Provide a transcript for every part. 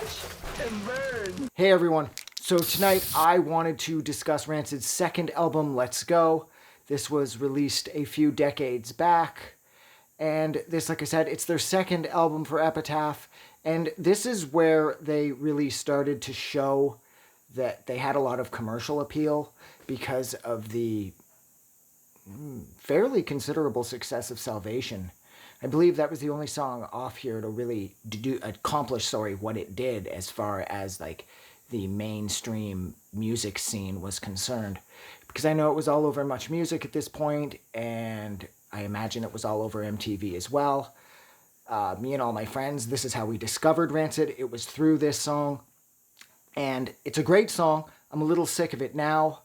watch and burn. Hey everyone, so tonight I wanted to discuss Rancid's second album, Let's Go. This was released a few decades back, and this, like I said, it's their second album for Epitaph, and this is where they really started to show that they had a lot of commercial appeal because of the fairly considerable success of Salvation. I believe that was the only song off here to really accomplish what it did as far as like the mainstream music scene was concerned. Because I know it was all over Much Music at this point, and I imagine it was all over MTV as well. Me and all my friends, this is how we discovered Rancid. It was through this song, and it's a great song. I'm a little sick of it now,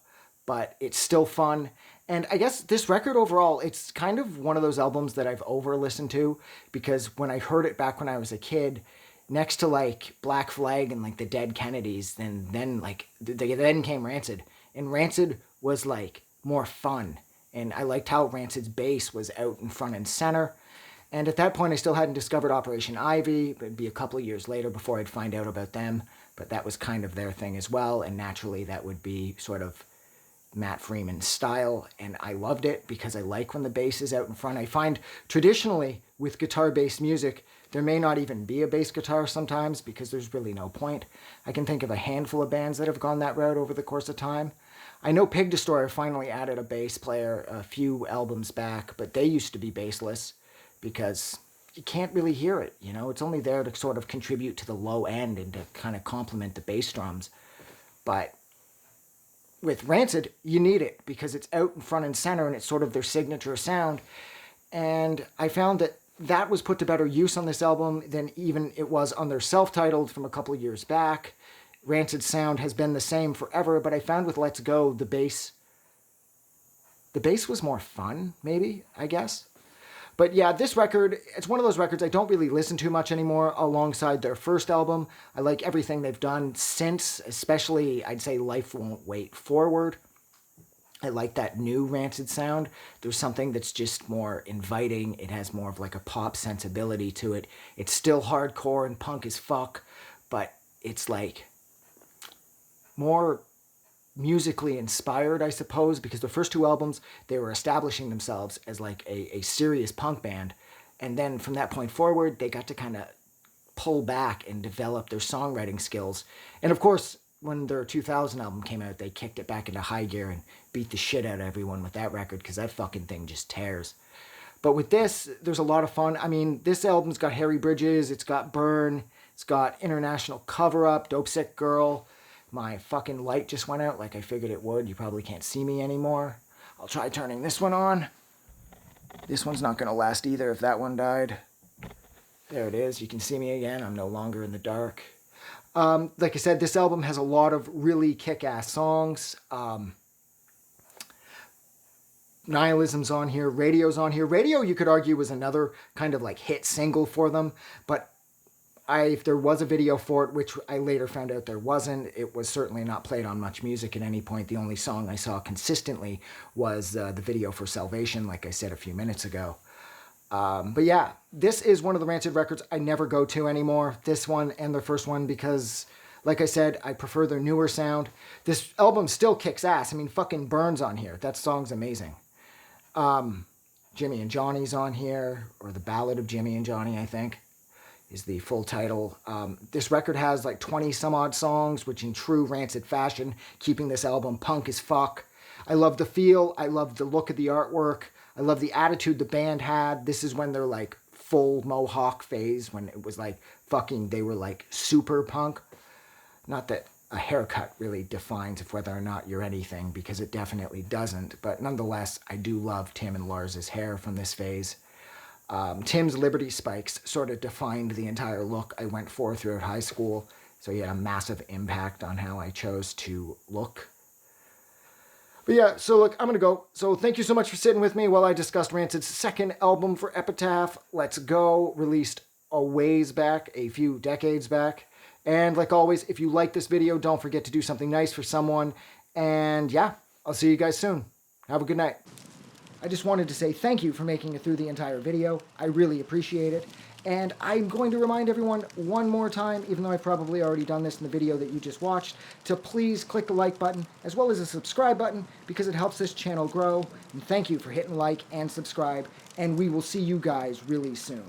but it's still fun. And I guess this record overall, it's kind of one of those albums that I've over-listened to, because when I heard it back when I was a kid, next to like Black Flag and like the Dead Kennedys, then came Rancid. And Rancid was like more fun. And I liked how Rancid's bass was out in front and center. And at that point, I still hadn't discovered Operation Ivy. It'd be a couple of years later before I'd find out about them. But that was kind of their thing as well. And naturally, that would be sort of Matt Freeman's style, and I loved it because I like when the bass is out in front. I find traditionally with guitar-based music, there may not even be a bass guitar sometimes because there's really no point. I can think of a handful of bands that have gone that route over the course of time. I know Pig Destroyer finally added a bass player a few albums back, but they used to be bassless because you can't really hear it, you know? It's only there to sort of contribute to the low end and to kind of complement the bass drums. But with Rancid, you need it because it's out in front and center and it's sort of their signature sound. And I found that that was put to better use on this album than even it was on their self-titled from a couple of years back. Rancid's sound has been the same forever, but I found with Let's Go, the bass was more fun, maybe, I guess. But yeah, this record, it's one of those records I don't really listen to much anymore alongside their first album. I like everything they've done since, especially, I'd say, Life Won't Wait Forward. I like that new Rancid sound. There's something that's just more inviting. It has more of like a pop sensibility to it. It's still hardcore and punk as fuck, but it's like more musically inspired, I suppose, because the first two albums, they were establishing themselves as like a serious punk band. And then from that point forward, they got to kind of pull back and develop their songwriting skills. And of course, when their 2000 album came out, they kicked it back into high gear and beat the shit out of everyone with that record because that fucking thing just tears. But with this, there's a lot of fun. I mean, this album's got Harry Bridges, it's got Burn, it's got International Cover-Up, Dope Sick Girl. My fucking light just went out like I figured it would. You probably can't see me anymore. I'll try turning this one on. This one's not going to last either if that one died. There it is. You can see me again. I'm no longer in the dark. Like I said, this album has a lot of really kick-ass songs. Nihilism's on here. Radio's on here. Radio, you could argue, was another kind of like hit single for them. But if there was a video for it, which I later found out there wasn't, it was certainly not played on Much Music at any point. The only song I saw consistently was the video for Salvation, like I said a few minutes ago. But yeah, this is one of the Rancid records I never go to anymore, this one and their first one, because, like I said, I prefer their newer sound. This album still kicks ass. I mean, fucking Burn's on here. That song's amazing. Jimmy and Johnny's on here, or The Ballad of Jimmy and Johnny, I think is the full title. This record has like 20 some odd songs, which in true Rancid fashion, keeping this album punk as fuck. I love the feel. I love the look of the artwork. I love the attitude the band had. This is when they're like full mohawk phase, when it was like fucking, they were like super punk. Not that a haircut really defines if whether or not you're anything, because it definitely doesn't. But nonetheless, I do love Tim and Lars's hair from this phase. Tim's Liberty Spikes sort of defined the entire look I went for throughout high school, so he had a massive impact on how I chose to look. But yeah, so look, I'm going to go. So thank you so much for sitting with me while I discussed Rancid's second album for Epitaph, Let's Go, released a ways back, a few decades back. And like always, if you like this video, don't forget to do something nice for someone. And yeah, I'll see you guys soon. Have a good night. I just wanted to say thank you for making it through the entire video. I really appreciate it. And I'm going to remind everyone one more time, even though I've probably already done this in the video that you just watched, to please click the like button as well as the subscribe button because it helps this channel grow. And thank you for hitting like and subscribe, and we will see you guys really soon.